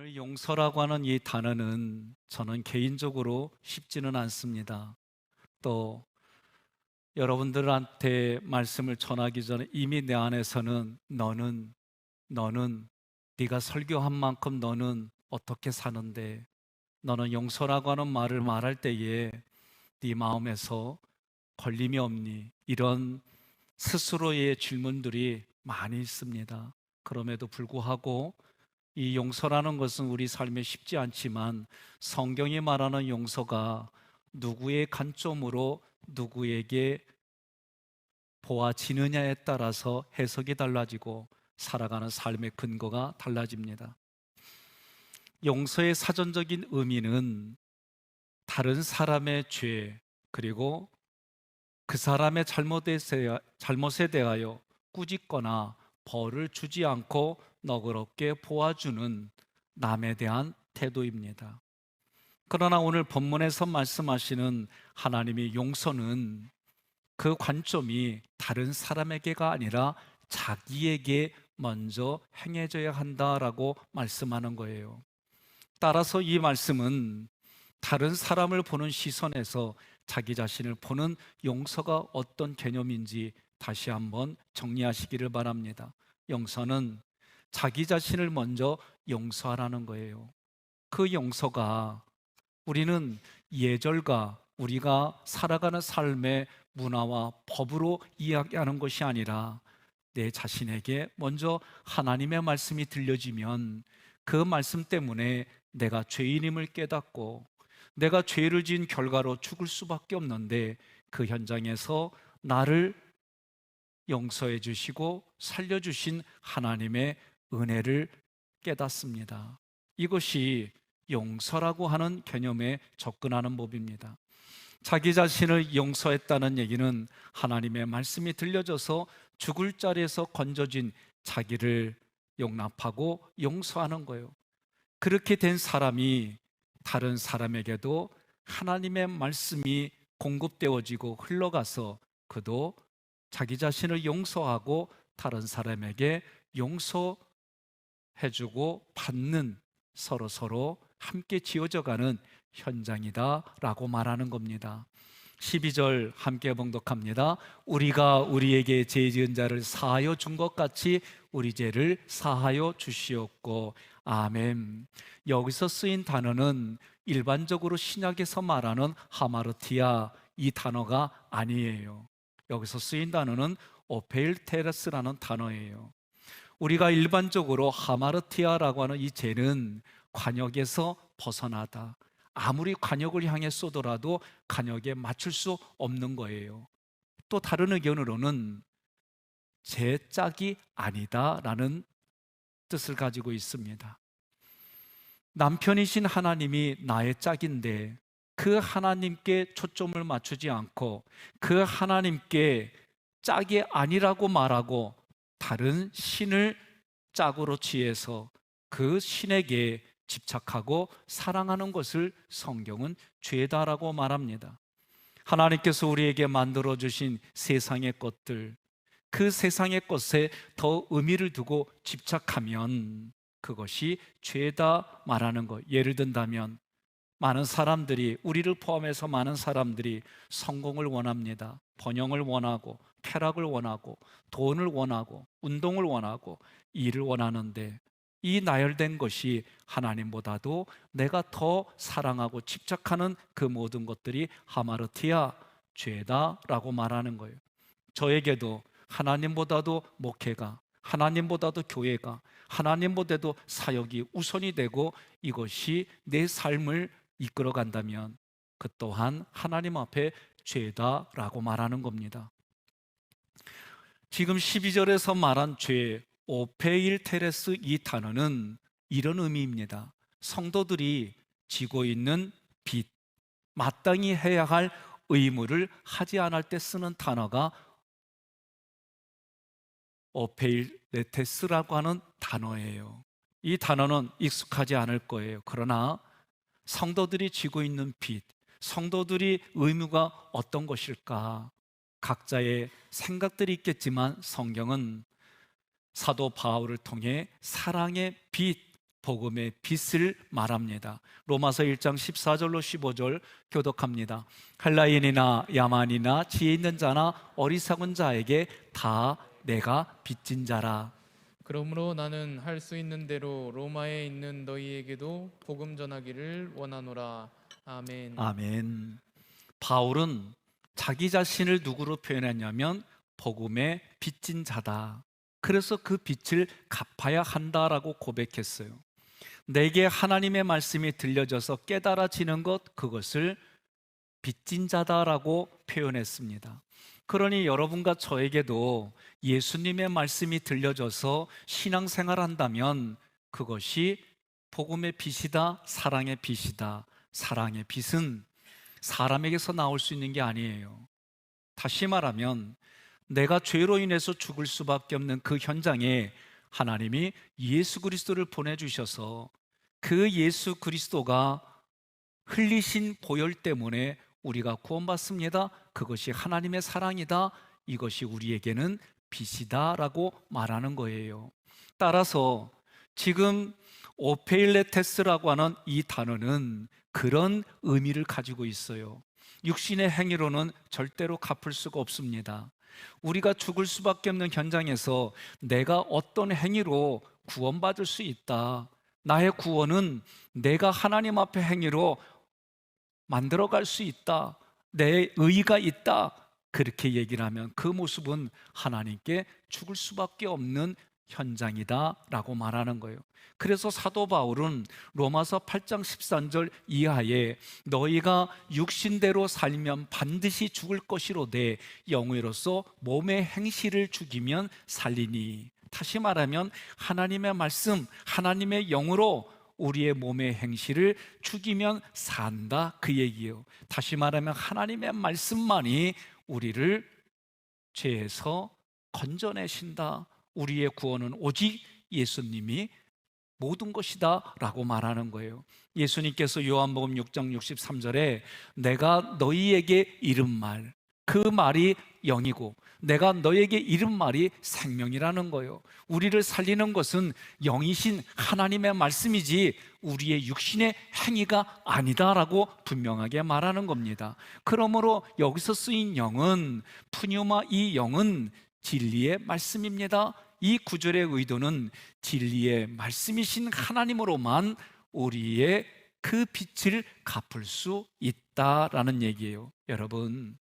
오늘 용서라고 하는 이 단어는 저는 개인적으로 쉽지는 않습니다. 또 여러분들한테 말씀을 전하기 전에 이미 내 안에서는 너는 네가 설교한 만큼 너는 어떻게 사는데, 너는 용서라고 하는 말을 말할 때에 네 마음에서 걸림이 없니? 이런 스스로의 질문들이 많이 있습니다. 그럼에도 불구하고 이 용서라는 것은 우리 삶에 쉽지 않지만, 성경이 말하는 용서가 누구의 관점으로 누구에게 보아지느냐에 따라서 해석이 달라지고 살아가는 삶의 근거가 달라집니다. 용서의 사전적인 의미는 다른 사람의 죄, 그리고 그 사람의 잘못에 대하여 꾸짖거나 벌을 주지 않고 너그럽게 보아주는 남에 대한 태도입니다. 그러나 오늘 본문에서 말씀하시는 하나님의 용서는 그 관점이 다른 사람에게가 아니라 자기에게 먼저 행해져야 한다라고 말씀하는 거예요. 따라서 이 말씀은 다른 사람을 보는 시선에서 자기 자신을 보는 용서가 어떤 개념인지 다시 한번 정리하시기를 바랍니다. 용서는 자기 자신을 먼저 용서하라는 거예요. 그 용서가 우리는 예절과 우리가 살아가는 삶의 문화와 법으로 이야기하는 것이 아니라, 내 자신에게 먼저 하나님의 말씀이 들려지면 그 말씀 때문에 내가 죄인임을 깨닫고 내가 죄를 지은 결과로 죽을 수밖에 없는데, 그 현장에서 나를 용서해 주시고 살려주신 하나님의 은혜를 깨닫습니다. 이것이 용서라고 하는 개념에 접근하는 법입니다. 자기 자신을 용서했다는 얘기는 하나님의 말씀이 들려져서 죽을 자리에서 건져진 자기를 용납하고 용서하는 거예요. 그렇게 된 사람이 다른 사람에게도 하나님의 말씀이 공급되어지고 흘러가서 그도 자기 자신을 용서하고 다른 사람에게 용서해주고 받는, 서로 함께 지어져가는 현장이다라고 말하는 겁니다. 12절 함께 봉독합니다. 우리가 우리에게 죄 지은 자를 사하여 준 것 같이 우리 죄를 사하여 주시옵고. 아멘. 여기서 쓰인 단어는 일반적으로 신약에서 말하는 하마르티아, 이 단어가 아니에요. 여기서 쓰인 단어는 오페일테레스라는 단어예요. 우리가 일반적으로 하마르티아라고 하는 이 죄는 관역에서 벗어나다, 아무리 관역을 향해 쏘더라도 관역에 맞출 수 없는 거예요. 또 다른 의견으로는 제 짝이 아니다라는 뜻을 가지고 있습니다. 남편이신 하나님이 나의 짝인데 그 하나님께 초점을 맞추지 않고 그 하나님께 짝이 아니라고 말하고 다른 신을 짝으로 취해서 그 신에게 집착하고 사랑하는 것을 성경은 죄다라고 말합니다. 하나님께서 우리에게 만들어주신 세상의 것들, 그 세상의 것에 더 의미를 두고 집착하면 그것이 죄다 말하는 것. 예를 든다면 많은 사람들이, 우리를 포함해서 많은 사람들이 성공을 원합니다. 번영을 원하고 쾌락을 원하고 돈을 원하고 운동을 원하고 일을 원하는데, 이 나열된 것이 하나님보다도 내가 더 사랑하고 집착하는 그 모든 것들이 하마르티아, 죄다라고 말하는 거예요. 저에게도 하나님보다도 목회가, 하나님보다도 교회가, 하나님보다도 사역이 우선이 되고 이것이 내 삶을 이끌어 간다면 그 또한 하나님 앞에 죄다라고 말하는 겁니다. 지금 12절에서 말한 죄, 오페일 테레스, 이 단어는 이런 의미입니다. 성도들이 지고 있는 빚, 마땅히 해야 할 의무를 하지 않을 때 쓰는 단어가 오페일레테스라고 하는 단어예요. 이 단어는 익숙하지 않을 거예요. 그러나 성도들이 지고 있는 빚, 성도들이 의무가 어떤 것일까? 각자의 생각들이 있겠지만 성경은 사도 바울을 통해 사랑의 빚, 복음의 빛을 말합니다. 로마서 1장 14절로 15절 교독합니다. 헬라인이나 야만이나 지혜 있는 자나 어리석은 자에게 다 내가 빚진 자라. 그러므로 나는 할 수 있는 대로 로마에 있는 너희에게도 복음 전하기를 원하노라. 아멘. 아멘. 바울은 자기 자신을 누구로 표현했냐면 복음의 빚진 자다. 그래서 그 빚을 갚아야 한다라고 고백했어요. 내게 하나님의 말씀이 들려져서 깨달아지는 것, 그것을 빚진 자다라고 표현했습니다. 그러니 여러분과 저에게도 예수님의 말씀이 들려져서 신앙생활 한다면 그것이 복음의 빛이다, 사랑의 빛이다. 사랑의 빛은 사람에게서 나올 수 있는 게 아니에요. 다시 말하면 내가 죄로 인해서 죽을 수밖에 없는 그 현장에 하나님이 예수 그리스도를 보내주셔서 그 예수 그리스도가 흘리신 보혈 때문에 우리가 구원받습니다. 그것이 하나님의 사랑이다. 이것이 우리에게는 빛이다라고 말하는 거예요. 따라서 지금 오페일레테스라고 하는 이 단어는 그런 의미를 가지고 있어요. 육신의 행위로는 절대로 갚을 수가 없습니다. 우리가 죽을 수밖에 없는 현장에서 내가 어떤 행위로 구원받을 수 있다. 나의 구원은 내가 하나님 앞에 행위로 만들어갈 수 있다. 내 의의가 있다. 그렇게 얘기를 하면 그 모습은 하나님께 죽을 수밖에 없는 현장이다 라고 말하는 거예요. 그래서 사도 바울은 로마서 8장 13절 이하에 너희가 육신대로 살면 반드시 죽을 것이로되 영으로서 몸의 행실을 죽이면 살리니. 다시 말하면 하나님의 말씀, 하나님의 영으로 우리의 몸의 행실을 죽이면 산다, 그 얘기예요. 다시 말하면 하나님의 말씀만이 우리를 죄에서 건져내신다. 우리의 구원은 오직 예수님이 모든 것이다 라고 말하는 거예요. 예수님께서 요한복음 6장 63절에 내가 너희에게 이른 말, 그 말이 영이고 내가 너에게 이른 말이 생명이라는 거예요. 우리를 살리는 것은 영이신 하나님의 말씀이지 우리의 육신의 행위가 아니다라고 분명하게 말하는 겁니다. 그러므로 여기서 쓰인 영은 푸뉴마, 이 영은 진리의 말씀입니다. 이 구절의 의도는 진리의 말씀이신 하나님으로만 우리의 그 빛을 갚을 수 있다라는 얘기예요. 여러분,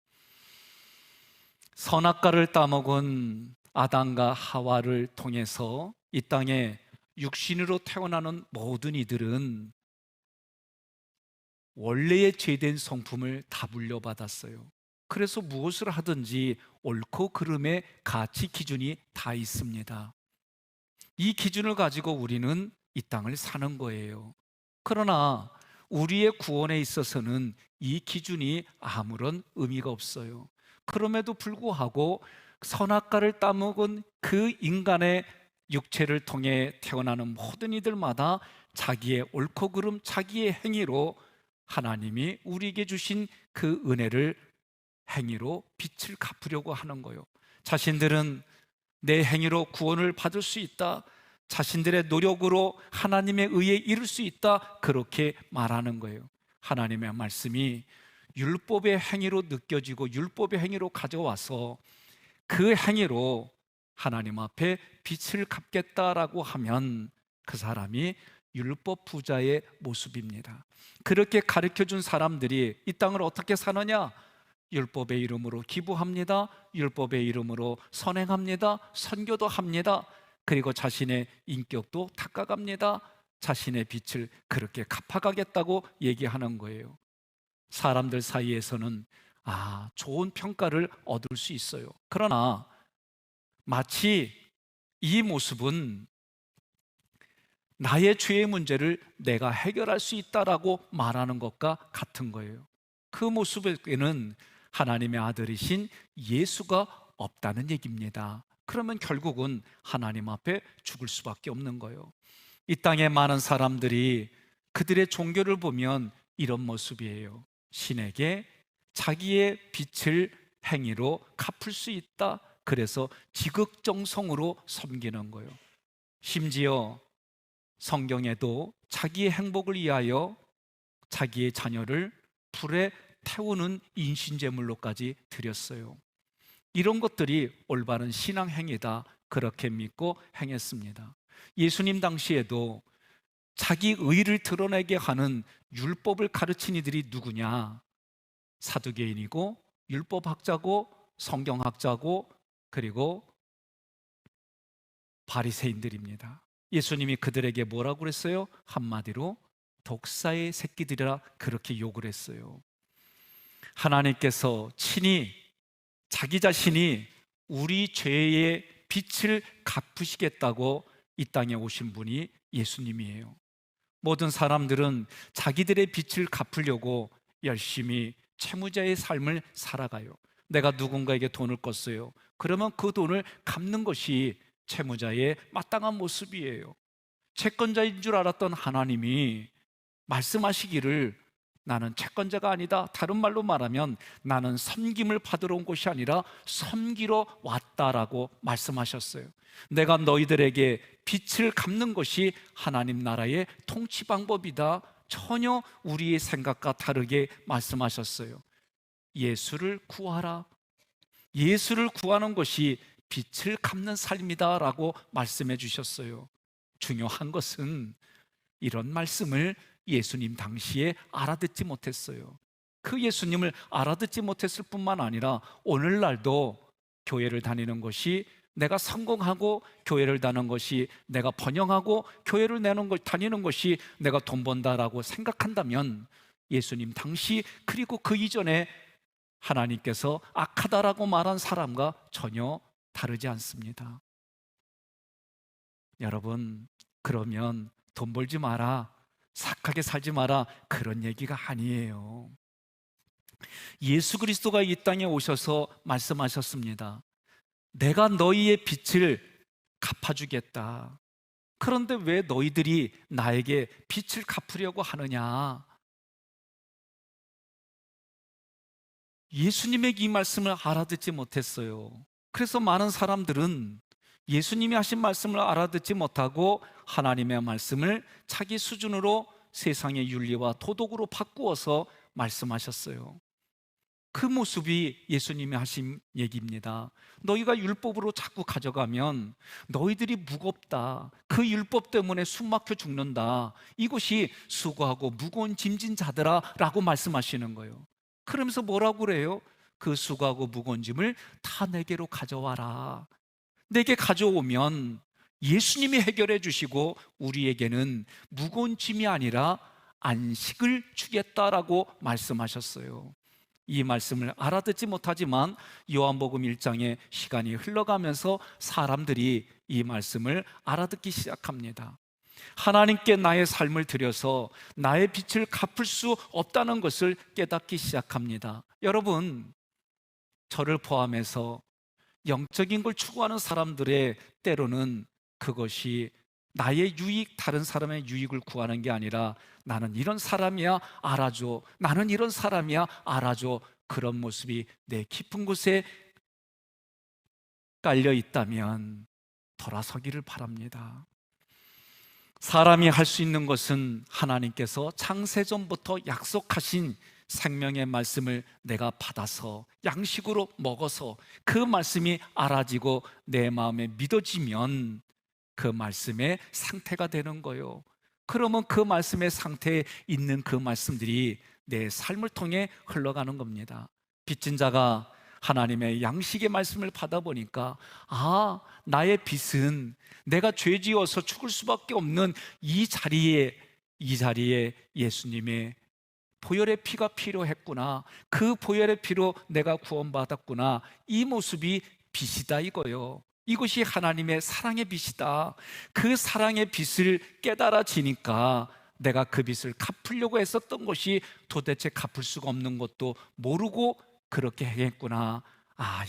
선악과를 따먹은 아담과 하와를 통해서 이 땅에 육신으로 태어나는 모든 이들은 원래의 죄된 성품을 다 물려받았어요. 그래서 무엇을 하든지 옳고 그름의 가치 기준이 다 있습니다. 이 기준을 가지고 우리는 이 땅을 사는 거예요. 그러나 우리의 구원에 있어서는 이 기준이 아무런 의미가 없어요. 그럼에도 불구하고 선악과를 따먹은 그 인간의 육체를 통해 태어나는 모든 이들마다 자기의 옳고 그름, 자기의 행위로 하나님이 우리에게 주신 그 은혜를 행위로 빛을 갚으려고 하는 거예요. 자신들은 내 행위로 구원을 받을 수 있다, 자신들의 노력으로 하나님의 의에 이를 수 있다, 그렇게 말하는 거예요. 하나님의 말씀이 율법의 행위로 느껴지고 율법의 행위로 가져와서 그 행위로 하나님 앞에 빛을 갚겠다라고 하면 그 사람이 율법 부자의 모습입니다. 그렇게 가르쳐준 사람들이 이 땅을 어떻게 사느냐? 율법의 이름으로 기부합니다. 율법의 이름으로 선행합니다. 선교도 합니다. 그리고 자신의 인격도 닦아갑니다. 자신의 빛을 그렇게 갚아가겠다고 얘기하는 거예요. 사람들 사이에서는 좋은 평가를 얻을 수 있어요. 그러나 마치 이 모습은 나의 죄의 문제를 내가 해결할 수 있다라고 말하는 것과 같은 거예요. 그 모습에는 하나님의 아들이신 예수가 없다는 얘기입니다. 그러면 결국은 하나님 앞에 죽을 수밖에 없는 거예요. 이 땅에 많은 사람들이 그들의 종교를 보면 이런 모습이에요. 신에게 자기의 빛을 행위로 갚을 수 있다. 그래서 지극정성으로 섬기는 거예요. 심지어 성경에도 자기의 행복을 위하여 자기의 자녀를 불에 태우는 인신제물로까지 드렸어요. 이런 것들이 올바른 신앙 행위다, 그렇게 믿고 행했습니다. 예수님 당시에도 자기 의를 드러내게 하는 율법을 가르친 이들이 누구냐? 사두개인이고 율법학자고 성경학자고 그리고 바리새인들입니다. 예수님이 그들에게 뭐라고 그랬어요? 한마디로 독사의 새끼들이라 그렇게 욕을 했어요. 하나님께서 친히 자기 자신이 우리 죄의 빛을 갚으시겠다고 이 땅에 오신 분이 예수님이에요. 모든 사람들은 자기들의 빛을 갚으려고 열심히 채무자의 삶을 살아가요. 내가 누군가에게 돈을 껐어요. 그러면 그 돈을 갚는 것이 채무자의 마땅한 모습이에요. 채권자인 줄 알았던 하나님이 말씀하시기를 나는 채권자가 아니다, 다른 말로 말하면 나는 섬김을 받으러 온 것이 아니라 섬기러 왔다라고 말씀하셨어요. 내가 너희들에게 빚을 갚는 것이 하나님 나라의 통치 방법이다. 전혀 우리의 생각과 다르게 말씀하셨어요. 예수를 구하라. 예수를 구하는 것이 빚을 갚는 삶이다 라고 말씀해 주셨어요. 중요한 것은 이런 말씀을 예수님 당시에 알아듣지 못했어요. 그 예수님을 알아듣지 못했을 뿐만 아니라 오늘날도 교회를 다니는 것이 내가 성공하고 교회를 다니는 것이 내가 번영하고 교회를 다니는 것이 내가 돈 번다라고 생각한다면 예수님 당시 그리고 그 이전에 하나님께서 악하다라고 말한 사람과 전혀 다르지 않습니다. 여러분, 그러면 돈 벌지 마라, 착하게 살지 마라, 그런 얘기가 아니에요. 예수 그리스도가 이 땅에 오셔서 말씀하셨습니다. 내가 너희의 빚을 갚아주겠다. 그런데 왜 너희들이 나에게 빚을 갚으려고 하느냐? 예수님의 이 말씀을 알아듣지 못했어요. 그래서 많은 사람들은 예수님이 하신 말씀을 알아듣지 못하고 하나님의 말씀을 자기 수준으로 세상의 윤리와 도덕으로 바꾸어서 말씀하셨어요. 그 모습이 예수님이 하신 얘기입니다. 너희가 율법으로 자꾸 가져가면 너희들이 무겁다, 그 율법 때문에 숨 막혀 죽는다, 이것이 수고하고 무거운 짐진 자들아 라고 말씀하시는 거예요. 그러면서 뭐라고 그래요? 그 수고하고 무거운 짐을 다 내게로 가져와라. 내게 가져오면 예수님이 해결해 주시고 우리에게는 무거운 짐이 아니라 안식을 주겠다라고 말씀하셨어요. 이 말씀을 알아듣지 못하지만 요한복음 1장에 시간이 흘러가면서 사람들이 이 말씀을 알아듣기 시작합니다. 하나님께 나의 삶을 드려서 나의 빚을 갚을 수 없다는 것을 깨닫기 시작합니다. 여러분, 저를 포함해서 영적인 걸 추구하는 사람들의 때로는 그것이 나의 유익, 다른 사람의 유익을 구하는 게 아니라 나는 이런 사람이야, 알아줘. 나는 이런 사람이야, 알아줘. 그런 모습이 내 깊은 곳에 깔려 있다면 돌아서기를 바랍니다. 사람이 할 수 있는 것은 하나님께서 창세전부터 약속하신 생명의 말씀을 내가 받아서 양식으로 먹어서 그 말씀이 알아지고 내 마음에 믿어지면 그 말씀의 상태가 되는 거예요. 그러면 그 말씀의 상태에 있는 그 말씀들이 내 삶을 통해 흘러가는 겁니다. 빚진 자가 하나님의 양식의 말씀을 받아보니까 나의 빚은 내가 죄 지어서 죽을 수밖에 없는 이 자리에 예수님의 보혈의 피가 필요했구나, 그 보혈의 피로 내가 구원받았구나, 이 모습이 빚이다 이거요. 이것이 하나님의 사랑의 빚이다. 그 사랑의 빚을 깨달아지니까 내가 그 빚을 갚으려고 했었던 것이 도대체 갚을 수가 없는 것도 모르고 그렇게 행했구나.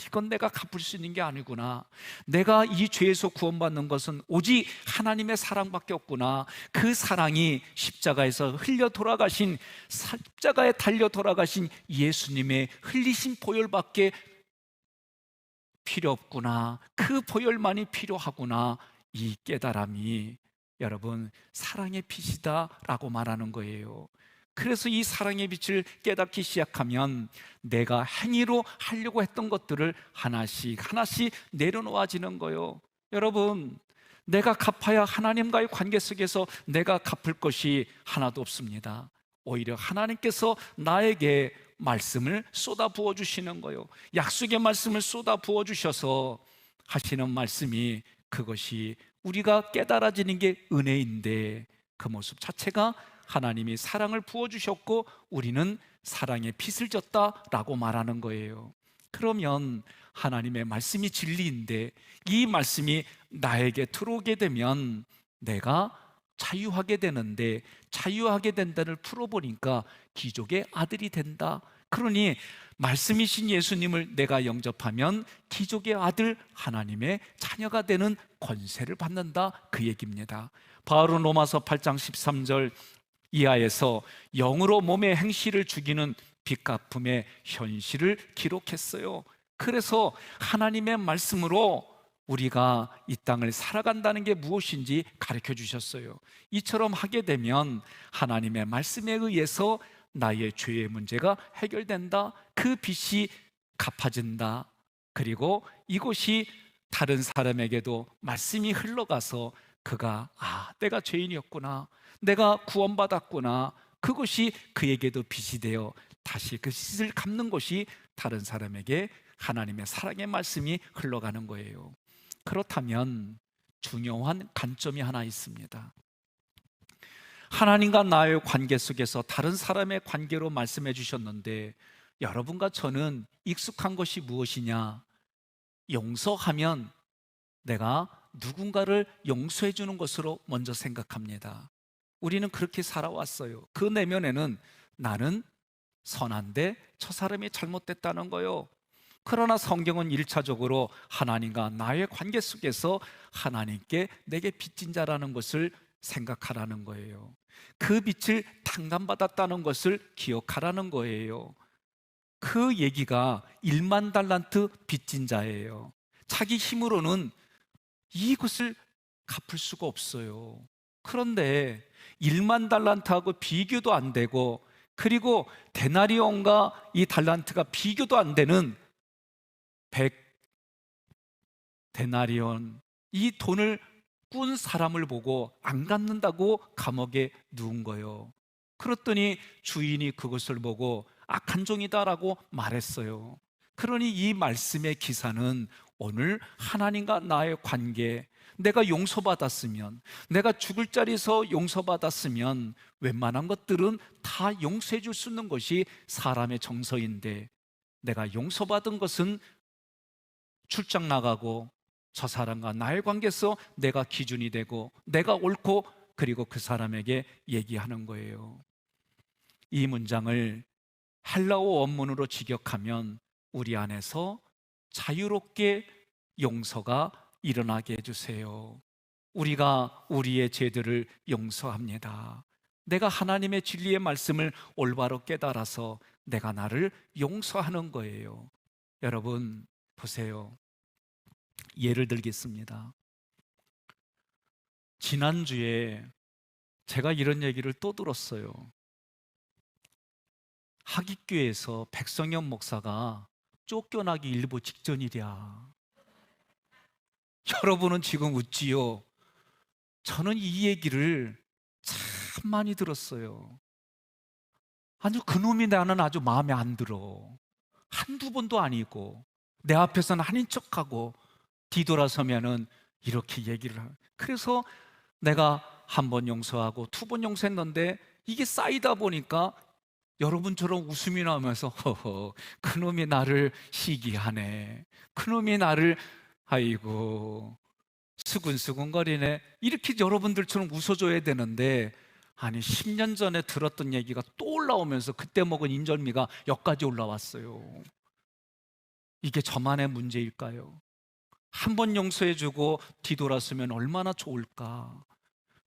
이건 내가 갚을 수 있는 게 아니구나. 내가 이 죄에서 구원받는 것은 오직 하나님의 사랑밖에 없구나. 그 사랑이 십자가에서 십자가에 달려 돌아가신 예수님의 흘리신 보혈밖에 필요 없구나. 그 보혈만이 필요하구나. 이 깨달음이 여러분, 사랑의 빛이다라고 말하는 거예요. 그래서 이 사랑의 빛을 깨닫기 시작하면 내가 행위로 하려고 했던 것들을 하나씩 하나씩 내려놓아지는 거예요. 여러분, 내가 갚아야 하나님과의 관계 속에서 내가 갚을 것이 하나도 없습니다. 오히려 하나님께서 나에게 말씀을 쏟아 부어 주시는 거예요. 약속의 말씀을 쏟아 부어 주셔서 하시는 말씀이, 그것이 우리가 깨달아지는 게 은혜인데, 그 모습 자체가 하나님이 사랑을 부어 주셨고 우리는 사랑의 빛을 졌다라고 말하는 거예요. 그러면 하나님의 말씀이 진리인데 이 말씀이 나에게 들어오게 되면 내가 자유하게 되는데, 자유하게 된다를 풀어보니까 기족의 아들이 된다. 그러니 말씀이신 예수님을 내가 영접하면 기족의 아들, 하나님의 자녀가 되는 권세를 받는다, 그 얘기입니다. 바울은 로마서 8장 13절 이하에서 영으로 몸의 행실을 죽이는 빚갚음의 현실을 기록했어요. 그래서 하나님의 말씀으로 우리가 이 땅을 살아간다는 게 무엇인지 가르쳐 주셨어요. 이처럼 하게 되면 하나님의 말씀에 의해서 나의 죄의 문제가 해결된다, 그 빚이 갚아진다. 그리고 이곳이 다른 사람에게도 말씀이 흘러가서 그가 내가 죄인이었구나, 내가 구원받았구나, 그것이 그에게도 빚이 되어 다시 그 빚을 갚는 것이 다른 사람에게 하나님의 사랑의 말씀이 흘러가는 거예요. 그렇다면 중요한 관점이 하나 있습니다. 하나님과 나의 관계 속에서 다른 사람의 관계로 말씀해 주셨는데, 여러분과 저는 익숙한 것이 무엇이냐? 용서하면 내가 누군가를 용서해 주는 것으로 먼저 생각합니다. 우리는 그렇게 살아왔어요. 그 내면에는 나는 선한데 저 사람이 잘못됐다는 거요. 그러나 성경은 1차적으로 하나님과 나의 관계 속에서 하나님께 내게 빚진 자라는 것을 생각하라는 거예요. 그 빚을 탕감받았다는 것을 기억하라는 거예요. 그 얘기가 1만 달란트 빚진 자예요. 자기 힘으로는 이것을 갚을 수가 없어요. 그런데 1만 달란트하고 비교도 안 되고, 그리고 데나리온과 이 달란트가 비교도 안 되는 100 데나리온, 이 돈을 꾼 사람을 보고 안 갚는다고 감옥에 누운 거예요. 그랬더니 주인이 그것을 보고 악한 종이다라고 말했어요. 그러니 이 말씀의 기사는 오늘 하나님과 나의 관계, 내가 용서받았으면, 내가 죽을 자리에서 용서받았으면 웬만한 것들은 다 용서해 줄 수 있는 것이 사람의 정서인데, 내가 용서받은 것은 출장 나가고 저 사람과 나의 관계에서 내가 기준이 되고 내가 옳고, 그리고 그 사람에게 얘기하는 거예요. 이 문장을 헬라어 원문으로 직역하면 우리 안에서 자유롭게 용서가 일어나게 해주세요. 우리가 우리의 죄들을 용서합니다. 내가 하나님의 진리의 말씀을 올바로 깨달아서 내가 나를 용서하는 거예요. 여러분 보세요. 예를 들겠습니다. 지난주에 제가 이런 얘기를 또 들었어요. 하깃교에서 백성현 목사가 쫓겨나기 일보 직전이랴. 여러분은 지금 웃지요? 저는 이 얘기를 참 많이 들었어요. 아주 그놈이 나는 아주 마음에 안 들어. 한두 번도 아니고 내 앞에서는 아닌 척하고 뒤돌아서면은 이렇게 얘기를 하고, 그래서 내가 한 번 용서하고 두 번 용서했는데 이게 쌓이다 보니까 여러분처럼 웃음이 나오면서 허허, 그놈이 나를 시기하네, 그놈이 나를 아이고 수근수근거리네, 이렇게 여러분들처럼 웃어줘야 되는데, 아니 10년 전에 들었던 얘기가 또 올라오면서 그때 먹은 인절미가 여기까지 올라왔어요. 이게 저만의 문제일까요? 한 번 용서해주고 뒤돌았으면 얼마나 좋을까.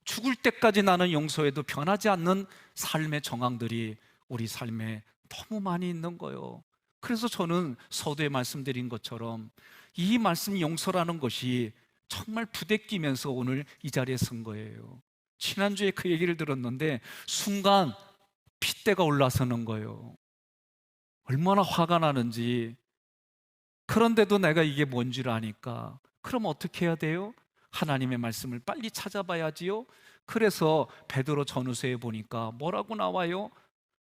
죽을 때까지 나는 용서해도 변하지 않는 삶의 정황들이 우리 삶에 너무 많이 있는 거예요. 그래서 저는 서두에 말씀드린 것처럼 이 말씀 용서라는 것이 정말 부대끼면서 오늘 이 자리에 선 거예요. 지난주에 그 얘기를 들었는데 순간 핏대가 올라서는 거예요. 얼마나 화가 나는지. 그런데도 내가 이게 뭔 줄 아니까 그럼 어떻게 해야 돼요? 하나님의 말씀을 빨리 찾아봐야지요. 그래서 베드로 전후서에 보니까 뭐라고 나와요?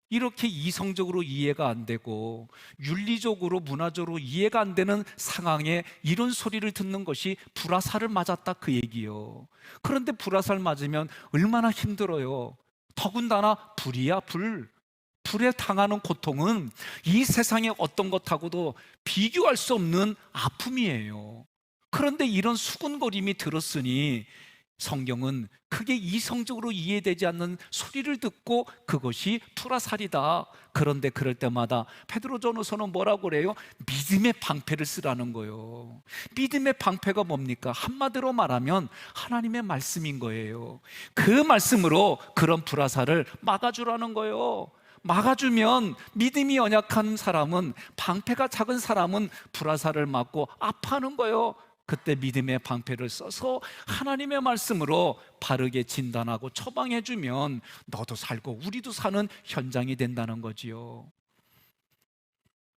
이렇게 이성적으로 이해가 안 되고 윤리적으로 문화적으로 이해가 안 되는 상황에 이런 소리를 듣는 것이 불화살을 맞았다, 그 얘기요. 그런데 불화살 맞으면 얼마나 힘들어요. 더군다나 불이야, 불. 불에 당하는 고통은 이 세상의 어떤 것하고도 비교할 수 없는 아픔이에요. 그런데 이런 수군거림이 들었으니 성경은 그게 이성적으로 이해되지 않는 소리를 듣고 그것이 불화살이다. 그런데 그럴 때마다 베드로전후서는 뭐라고 그래요? 믿음의 방패를 쓰라는 거예요. 믿음의 방패가 뭡니까? 한마디로 말하면 하나님의 말씀인 거예요. 그 말씀으로 그런 불화살을 막아주라는 거예요. 막아주면 믿음이 연약한 사람은, 방패가 작은 사람은 불화살을 맞고 아파하는 거예요. 그때 믿음의 방패를 써서 하나님의 말씀으로 바르게 진단하고 처방해주면 너도 살고 우리도 사는 현장이 된다는 거지요.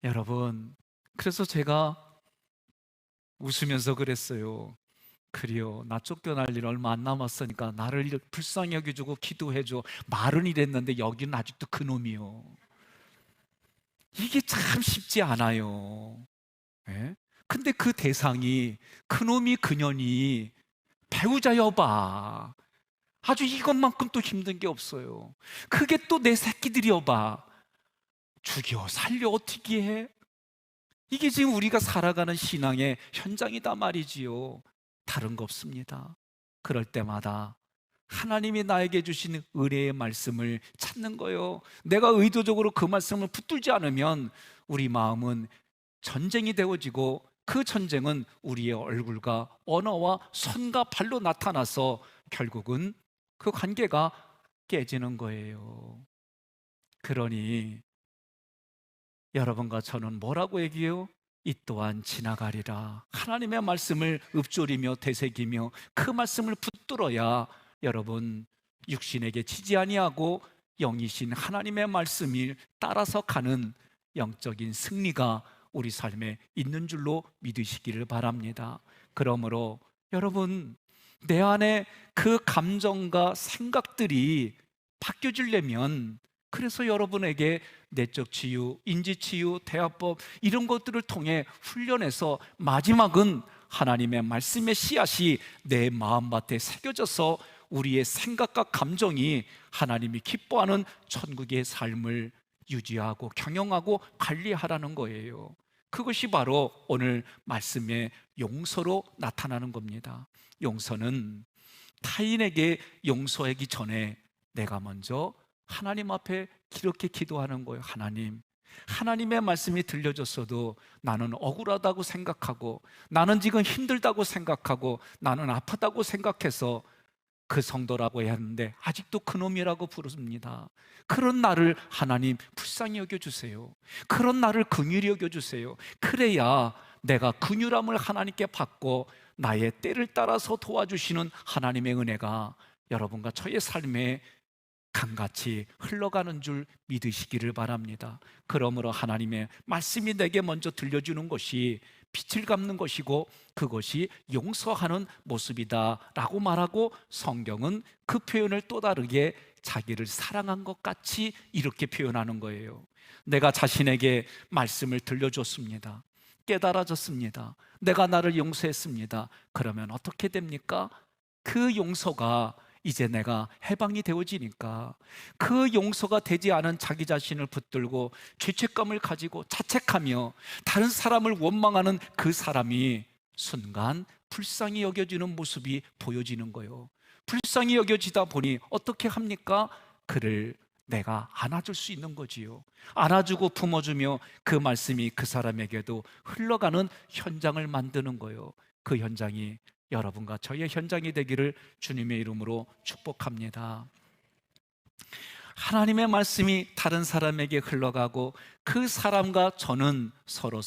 여러분, 그래서 제가 웃으면서 그랬어요. 그래요, 나 쫓겨날 일 얼마 안 남았으니까 나를 불쌍히 여겨주고 기도해줘. 말은 이랬는데 여기는 아직도 그놈이요. 이게 참 쉽지 않아요. 예? 근데 그 대상이, 그놈이 그년이 배우자 여봐. 아주 이것만큼 또 힘든 게 없어요. 그게 또 내 새끼들이 여봐. 죽여 살려 어떻게 해? 이게 지금 우리가 살아가는 신앙의 현장이다 말이지요. 다른 거 없습니다. 그럴 때마다 하나님이 나에게 주신 은혜의 말씀을 찾는 거예요. 내가 의도적으로 그 말씀을 붙들지 않으면 우리 마음은 전쟁이 되어지고, 그 전쟁은 우리의 얼굴과 언어와 손과 발로 나타나서 결국은 그 관계가 깨지는 거예요. 그러니 여러분과 저는 뭐라고 얘기해요? 이 또한 지나가리라. 하나님의 말씀을 읊조리며 되새기며 그 말씀을 붙들어야 여러분, 육신에게 지지 아니하고 영이신 하나님의 말씀을 따라서 가는 영적인 승리가 우리 삶에 있는 줄로 믿으시기를 바랍니다. 그러므로 여러분, 내 안에 그 감정과 생각들이 바뀌어지려면, 그래서 여러분에게 내적 치유, 인지 치유, 대화법 이런 것들을 통해 훈련해서 마지막은 하나님의 말씀의 씨앗이 내 마음밭에 새겨져서 우리의 생각과 감정이 하나님이 기뻐하는 천국의 삶을 유지하고 경영하고 관리하라는 거예요. 그것이 바로 오늘 말씀의 용서로 나타나는 겁니다. 용서는 타인에게 용서하기 전에 내가 먼저 하나님 앞에 이렇게 기도하는 거예요. 하나님, 하나님의 말씀이 들려줬어도 나는 억울하다고 생각하고, 나는 지금 힘들다고 생각하고, 나는 아프다고 생각해서 그 성도라고 해야 하는데 아직도 그놈이라고 부릅니다. 그런 나를 하나님 불쌍히 여겨주세요. 그런 나를 긍휼히 여겨주세요. 그래야 내가 긍휼함을 하나님께 받고 나의 때를 따라서 도와주시는 하나님의 은혜가 여러분과 저의 삶에 강같이 흘러가는 줄 믿으시기를 바랍니다. 그러므로 하나님의 말씀이 내게 먼저 들려주는 것이 빛을 갚는 것이고 그것이 용서하는 모습이다 라고 말하고, 성경은 그 표현을 또 다르게 자기를 사랑한 것 같이 이렇게 표현하는 거예요. 내가 자신에게 말씀을 들려줬습니다. 깨달아졌습니다. 내가 나를 용서했습니다. 그러면 어떻게 됩니까? 그 용서가 이제 내가 해방이 되어지니까 그 용서가 되지 않은 자기 자신을 붙들고 죄책감을 가지고 자책하며 다른 사람을 원망하는 그 사람이 순간 불쌍히 여겨지는 모습이 보여지는 거예요. 불쌍히 여겨지다 보니 어떻게 합니까? 그를 내가 안아줄 수 있는 거지요. 안아주고 품어주며 그 말씀이 그 사람에게도 흘러가는 현장을 만드는 거예요. 그 현장이 여러분과 저의 현장이 되기를 주님의 이름으로 축복합니다. 하나님의 말씀이 다른 사람에게 흘러가고 그 사람과 저는 서로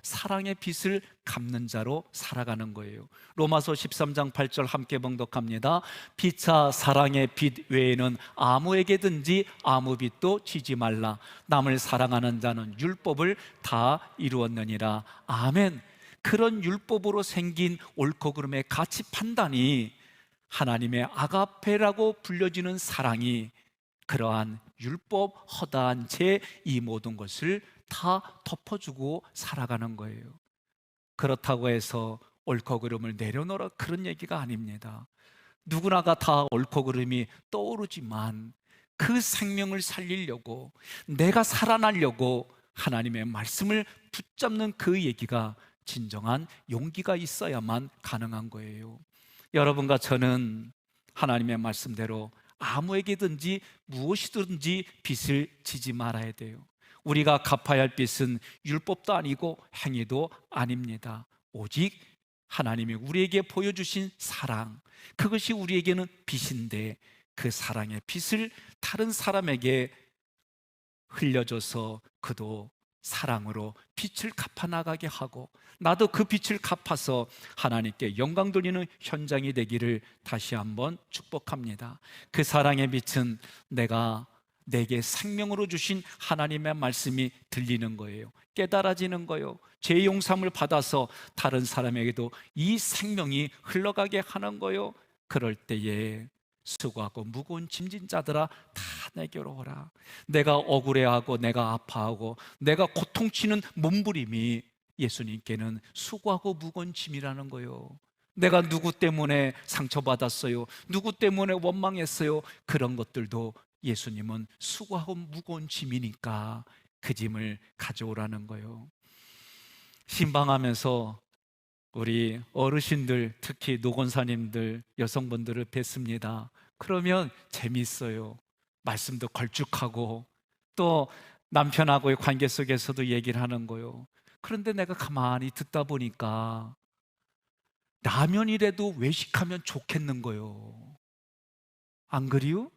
사랑의 빛을 갚는 자로 살아가는 거예요. 로마서 13장 8절 함께 봉독합니다. 피차 사랑의 빛 외에는 아무에게든지 아무 빛도 지지 말라. 남을 사랑하는 자는 율법을 다 이루었느니라. 아멘. 그런 율법으로 생긴 옳고 그름의 가치 판단이 하나님의 아가페라고 불려지는 사랑이 그러한 율법 허다한 채 이 모든 것을 다 덮어주고 살아가는 거예요. 그렇다고 해서 옳고 그름을 내려놓으라 그런 얘기가 아닙니다. 누구나가 다 옳고 그름이 떠오르지만 그 생명을 살리려고, 내가 살아나려고 하나님의 말씀을 붙잡는 그 얘기가 진정한 용기가 있어야만 가능한 거예요. 여러분과 저는 하나님의 말씀대로 아무에게든지 무엇이든지 빚을 지지 말아야 돼요. 우리가 갚아야 할 빚은 율법도 아니고 행위도 아닙니다. 오직 하나님이 우리에게 보여주신 사랑, 그것이 우리에게는 빚인데 그 사랑의 빚을 다른 사람에게 흘려줘서 그도 사랑으로 빛을 갚아나가게 하고 나도 그 빛을 갚아서 하나님께 영광 돌리는 현장이 되기를 다시 한번 축복합니다. 그 사랑의 빛은 내게 생명으로 주신 하나님의 말씀이 들리는 거예요. 깨달아지는 거예요. 죄 용서함을 받아서 다른 사람에게도 이 생명이 흘러가게 하는 거예요. 그럴 때에 수고하고 무거운 짐진 자들아 다 내게로 오라. 내가 억울해하고 내가 아파하고 내가 고통치는 몸부림이 예수님께는 수고하고 무거운 짐이라는 거예요. 내가 누구 때문에 상처받았어요, 누구 때문에 원망했어요, 그런 것들도 예수님은 수고하고 무거운 짐이니까 그 짐을 가져오라는 거예요. 신방하면서 우리 어르신들, 특히 노건사님들, 여성분들을 뵙습니다. 그러면 재미있어요. 말씀도 걸쭉하고 또 남편하고의 관계 속에서도 얘기를 하는 거예요. 그런데 내가 가만히 듣다 보니까 라면이라도 외식하면 좋겠는 거예요. 안 그래요?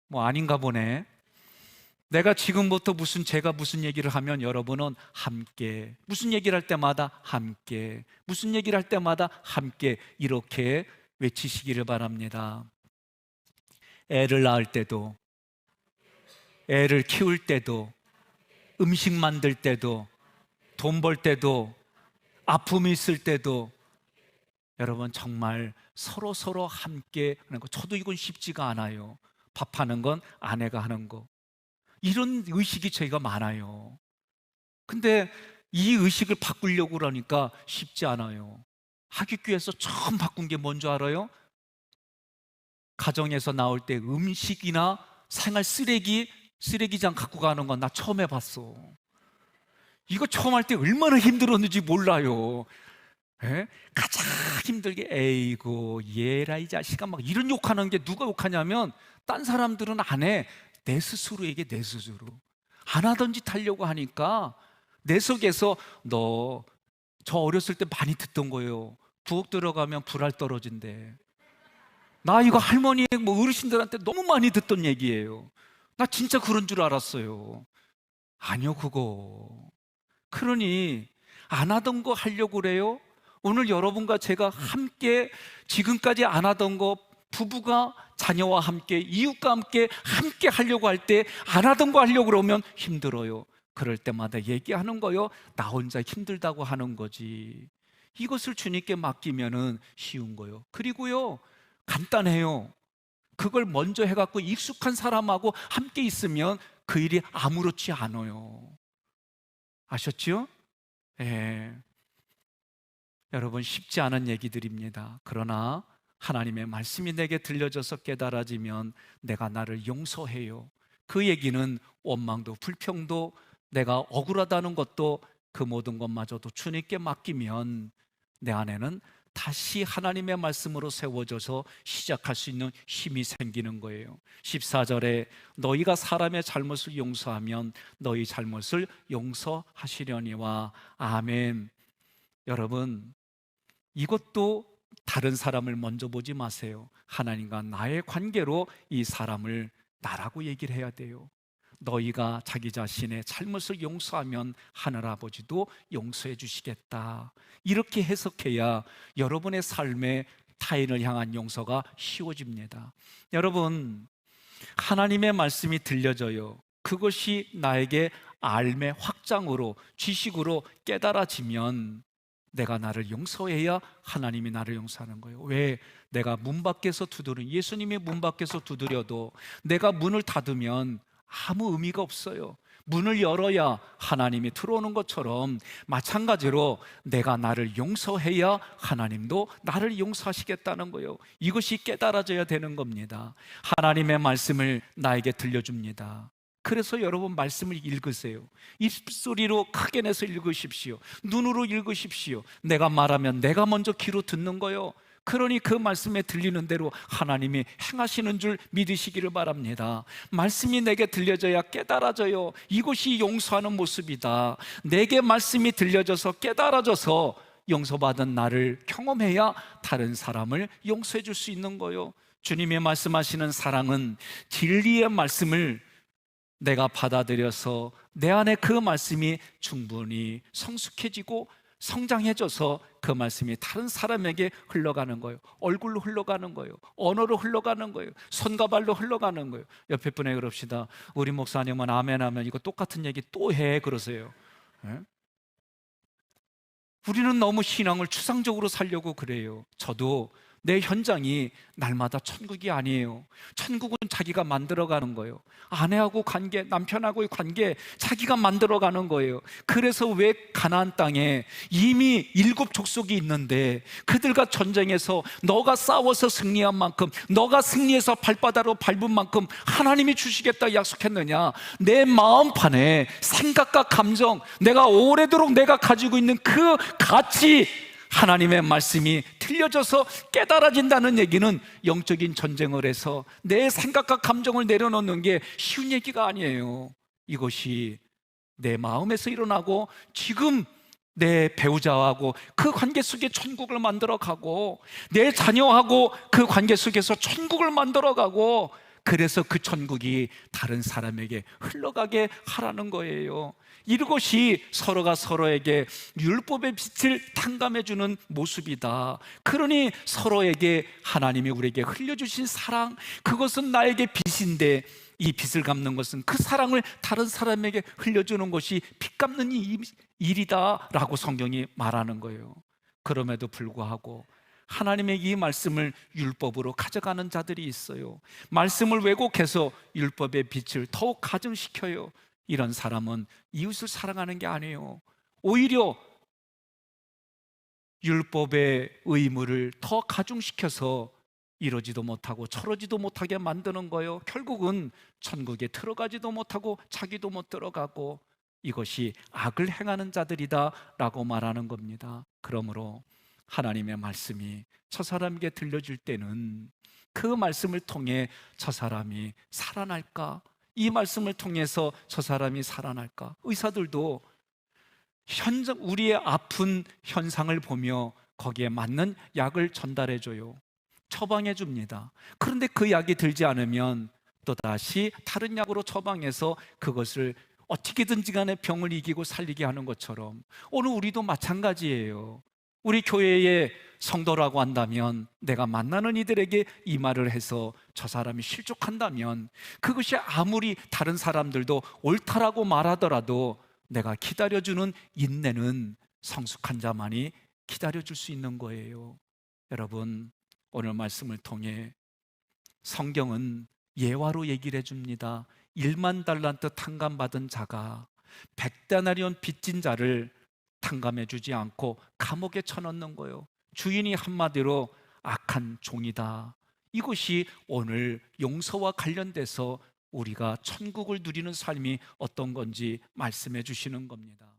뭐 아닌가 보네. 내가 지금부터 제가 무슨 얘기를 하면 여러분은 함께, 무슨 얘기를 할 때마다 함께, 무슨 얘기를 할 때마다 함께 이렇게 외치시기를 바랍니다. 애를 낳을 때도, 애를 키울 때도, 음식 만들 때도, 돈 벌 때도, 아픔이 있을 때도 여러분 정말 서로 함께 하는 거. 저도 이건 쉽지가 않아요. 밥하는 건 아내가 하는 거. 이런 의식이 저희가 많아요. 근데 이 의식을 바꾸려고 그러니까 쉽지 않아요. 하객교에서 처음 바꾼 게 뭔지 알아요? 가정에서 나올 때 음식이나 생활 쓰레기장 갖고 가는 건 나 처음 해봤어. 이거 처음 할 때 얼마나 힘들었는지 몰라요. 예? 가장 힘들게 에이고 얘라 이 자식아 막 이런 욕하는 게, 누가 욕하냐면 딴 사람들은 안 해. 내 스스로에게 내 스스로 안 하던 짓 하려고 하니까 내 속에서 너 저 어렸을 때 많이 듣던 거예요. 부엌 들어가면 불알 떨어진대. 나 이거 할머니 뭐 어르신들한테 너무 많이 듣던 얘기예요. 나 진짜 그런 줄 알았어요. 아니요 그거. 그러니 안 하던 거 하려고 그래요? 오늘 여러분과 제가 함께 지금까지 안 하던 거, 부부가 자녀와 함께, 이웃과 함께 하려고 할 때 안 하던 거 하려고 그러면 힘들어요. 그럴 때마다 얘기하는 거요. 나 혼자 힘들다고 하는 거지. 이것을 주님께 맡기면은 쉬운 거요. 그리고요, 간단해요. 그걸 먼저 해갖고 익숙한 사람하고 함께 있으면 그 일이 아무렇지 않아요. 아셨죠? 예. 여러분 쉽지 않은 얘기들입니다. 그러나 하나님의 말씀이 내게 들려져서 깨달아지면 내가 나를 용서해요. 그 얘기는 원망도 불평도 내가 억울하다는 것도 그 모든 것마저도 주님께 맡기면 내 안에는 다시 하나님의 말씀으로 세워져서 시작할 수 있는 힘이 생기는 거예요. 14절에 너희가 사람의 잘못을 용서하면 너희 잘못을 용서하시려니와. 아멘. 여러분 이것도 다른 사람을 먼저 보지 마세요. 하나님과 나의 관계로 이 사람을 나라고 얘기를 해야 돼요. 너희가 자기 자신의 잘못을 용서하면 하늘아버지도 용서해 주시겠다. 이렇게 해석해야 여러분의 삶에 타인을 향한 용서가 쉬워집니다. 여러분, 하나님의 말씀이 들려져요. 그것이 나에게 알매 확장으로, 지식으로 깨달아지면 내가 나를 용서해야 하나님이 나를 용서하는 거예요. 왜? 내가 문 밖에서 두드려, 예수님이 문 밖에서 두드려도 내가 문을 닫으면 아무 의미가 없어요. 문을 열어야 하나님이 들어오는 것처럼 마찬가지로 내가 나를 용서해야 하나님도 나를 용서하시겠다는 거예요. 이것이 깨달아져야 되는 겁니다. 하나님의 말씀을 나에게 들려줍니다. 그래서 여러분 말씀을 읽으세요. 입소리로 크게 내서 읽으십시오. 눈으로 읽으십시오. 내가 말하면 내가 먼저 귀로 듣는 거예요. 그러니 그 말씀에 들리는 대로 하나님이 행하시는 줄 믿으시기를 바랍니다. 말씀이 내게 들려져야 깨달아져요. 이것이 용서하는 모습이다. 내게 말씀이 들려져서 깨달아져서 용서받은 나를 경험해야 다른 사람을 용서해 줄 수 있는 거예요. 주님이 말씀하시는 사랑은 진리의 말씀을 내가 받아들여서 내 안에 그 말씀이 충분히 성숙해지고 성장해져서 그 말씀이 다른 사람에게 흘러가는 거예요. 얼굴로 흘러가는 거예요. 언어로 흘러가는 거예요. 손과 발로 흘러가는 거예요. 옆에 분에게 그럽시다. 우리 목사님은 아멘 하면 이거 똑같은 얘기 또 해 그러세요. 네? 우리는 너무 신앙을 추상적으로 살려고 그래요. 저도 내 현장이 날마다 천국이 아니에요. 천국은 자기가 만들어가는 거예요. 아내하고 관계, 남편하고의 관계 자기가 만들어가는 거예요. 그래서 왜 가나안 땅에 이미 7 족속이 있는데 그들과 전쟁에서 너가 싸워서 승리한 만큼, 너가 승리해서 발바닥으로 밟은 만큼 하나님이 주시겠다 약속했느냐? 내 마음판에 생각과 감정, 내가 오래도록 내가 가지고 있는 그 가치, 하나님의 말씀이 틀려져서 깨달아진다는 얘기는 영적인 전쟁을 해서 내 생각과 감정을 내려놓는 게 쉬운 얘기가 아니에요. 이것이 내 마음에서 일어나고 지금 내 배우자하고 그 관계 속에 천국을 만들어가고 내 자녀하고 그 관계 속에서 천국을 만들어가고 그래서 그 천국이 다른 사람에게 흘러가게 하라는 거예요. 이것이 서로가 서로에게 율법의 빛을 탕감해주는 모습이다. 그러니 서로에게 하나님이 우리에게 흘려주신 사랑, 그것은 나에게 빛인데 이 빛을 갚는 것은 그 사랑을 다른 사람에게 흘려주는 것이 빛 갚는 일이다 라고 성경이 말하는 거예요. 그럼에도 불구하고 하나님의 이 말씀을 율법으로 가져가는 자들이 있어요. 말씀을 왜곡해서 율법의 빛을 더욱 가증시켜요. 이런 사람은 이웃을 사랑하는 게 아니에요. 오히려 율법의 의무를 더 가중시켜서 이러지도 못하고 저러지도 못하게 만드는 거예요. 결국은 천국에 들어가지도 못하고 자기도 못 들어가고 이것이 악을 행하는 자들이다 라고 말하는 겁니다. 그러므로 하나님의 말씀이 저 사람에게 들려줄 때는 그 말씀을 통해 저 사람이 살아날까? 이 말씀을 통해서 저 사람이 살아날까? 의사들도 우리의 아픈 현상을 보며 거기에 맞는 약을 전달해 줘요. 처방해 줍니다. 그런데 그 약이 들지 않으면 또다시 다른 약으로 처방해서 그것을 어떻게든지 간에 병을 이기고 살리게 하는 것처럼 오늘 우리도 마찬가지예요. 우리 교회의 성도라고 한다면 내가 만나는 이들에게 이 말을 해서 저 사람이 실족한다면 그것이 아무리 다른 사람들도 옳다라고 말하더라도 내가 기다려주는 인내는 성숙한 자만이 기다려줄 수 있는 거예요. 여러분, 오늘 말씀을 통해 성경은 예화로 얘기를 해줍니다. 1만 달란트 탕감받은 자가 100데나리온 빚진 자를 탕감해주지 않고 감옥에 쳐넣는 거예요. 주인이 한마디로 악한 종이다. 이것이 오늘 용서와 관련돼서 우리가 천국을 누리는 삶이 어떤 건지 말씀해 주시는 겁니다.